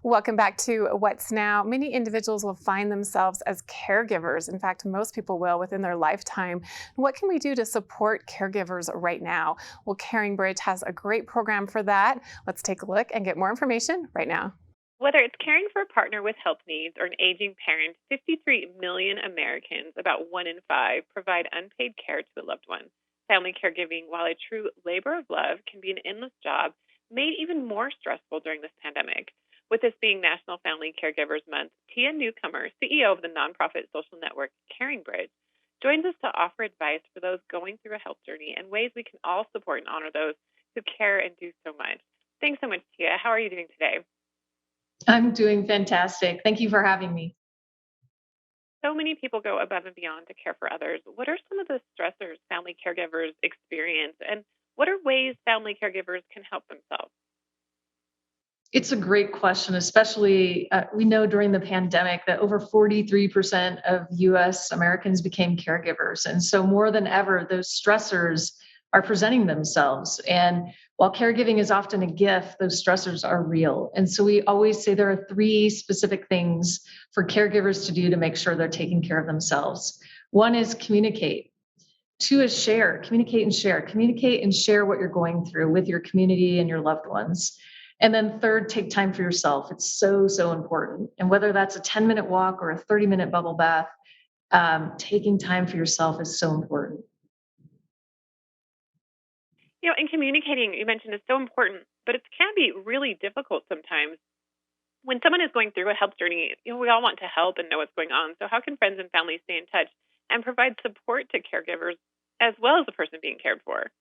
Welcome back to What's Now. Many individuals will find themselves as caregivers. In fact, most people will within their lifetime. What can we do to support caregivers right now? Well, CaringBridge has a great program for that. Let's take a look and get more information right now. Whether it's caring for a partner with health needs or an aging parent, 53 million Americans, about 1 in 5, provide unpaid care to a loved one. Family caregiving, while a true labor of love, can be an endless job, made even more stressful during this pandemic. With this being National Family Caregivers Month, Newcomer CEO of the nonprofit social network CaringBridge, joins us to offer advice for those going through a health journey and ways we can all support and honor those who care and do so much. Thanks so much, Tia. How are you doing today? I'm doing fantastic. Thank you for having me. So many people go above and beyond to care for others. What are some of the stressors family caregivers experience, and what are ways family caregivers can help themselves? It's a great question, especially we know during the pandemic that over 43% of US Americans became caregivers. And so more than ever, those stressors are presenting themselves. And while caregiving is often a gift, those stressors are real. And so we always say there are 3 specific things for caregivers to do to make sure they're taking care of themselves. One is communicate. 2 is share, communicate and share. Communicate and share what you're going through with your community and your loved ones. And then 3rd, take time for yourself. It's so, so important. And whether that's a 10-minute walk or a 30-minute bubble bath, taking time for yourself is so important. And communicating, you mentioned, is so important, but it can be really difficult sometimes. When someone is going through a health journey, we all want to help and know what's going on. So how can friends and family stay in touch and provide support to caregivers as well as the person being cared for?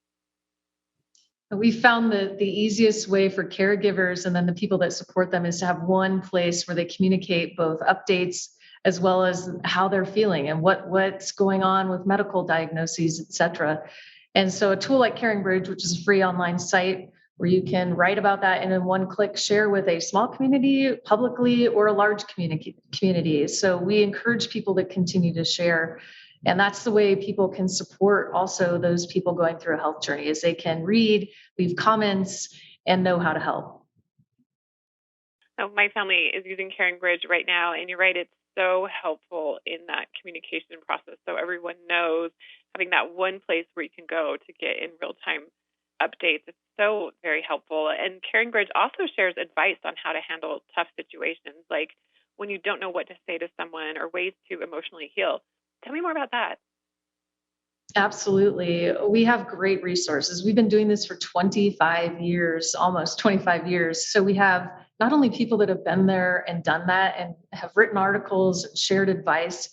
We found that the easiest way for caregivers and then the people that support them is to have one place where they communicate both updates as well as how they're feeling and what's going on with medical diagnoses, et cetera. And so a tool like CaringBridge, which is a free online site where you can write about that and in one click share with a small community publicly or a large community. So we encourage people to continue to share. And that's the way people can support also those people going through a health journey, is they can read, leave comments, and know how to help. So my family is using CaringBridge right now, and you're right, it's so helpful in that communication process. So everyone knows, having that one place where you can go to get in real-time updates. It's so very helpful. And CaringBridge also shares advice on how to handle tough situations, like when you don't know what to say to someone or ways to emotionally heal. Tell me more about that. Absolutely. We have great resources. We've been doing this for 25 years, almost 25 years. So we have not only people that have been there and done that and have written articles, shared advice,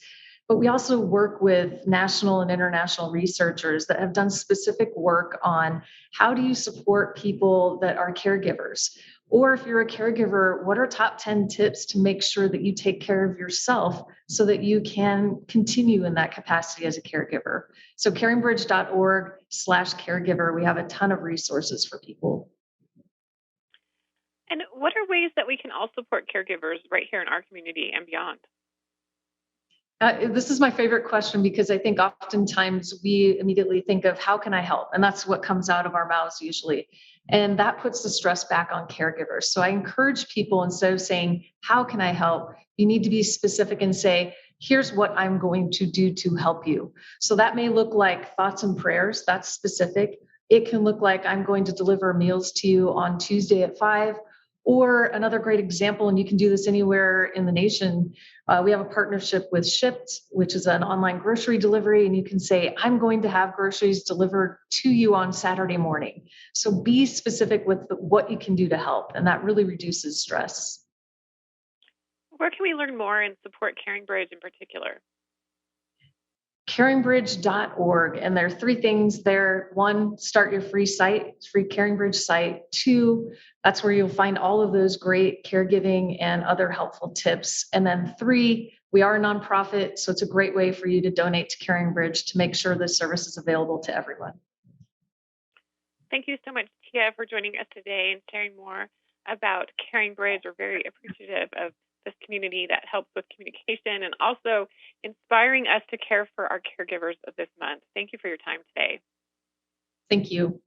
but we also work with national and international researchers that have done specific work on how do you support people that are caregivers? Or if you're a caregiver, what are top 10 tips to make sure that you take care of yourself so that you can continue in that capacity as a caregiver? So caringbridge.org/caregiver, we have a ton of resources for people. And what are ways that we can all support caregivers right here in our community and beyond? This is my favorite question because I think oftentimes we immediately think of how can I help? And that's what comes out of our mouths usually. And that puts the stress back on caregivers. So I encourage people, instead of saying, how can I help? You need to be specific and say, here's what I'm going to do to help you. So that may look like thoughts and prayers. That's specific. It can look like I'm going to deliver meals to you on Tuesday at 5. Or another great example, and you can do this anywhere in the nation, we have a partnership with Shipt, which is an online grocery delivery, and you can say, I'm going to have groceries delivered to you on Saturday morning. So be specific with what you can do to help, and that really reduces stress. Where can we learn more and support CaringBridge in particular? CaringBridge.org. And there are 3 things there. 1, start your free site, free CaringBridge site. 2, that's where you'll find all of those great caregiving and other helpful tips. And then 3, we are a nonprofit, so it's a great way for you to donate to CaringBridge to make sure the service is available to everyone. Thank you so much, Tia, for joining us today and sharing more about CaringBridge. We're very appreciative of this community that helps with communication and also inspiring us to care for our caregivers of this month. Thank you for your time today. Thank you.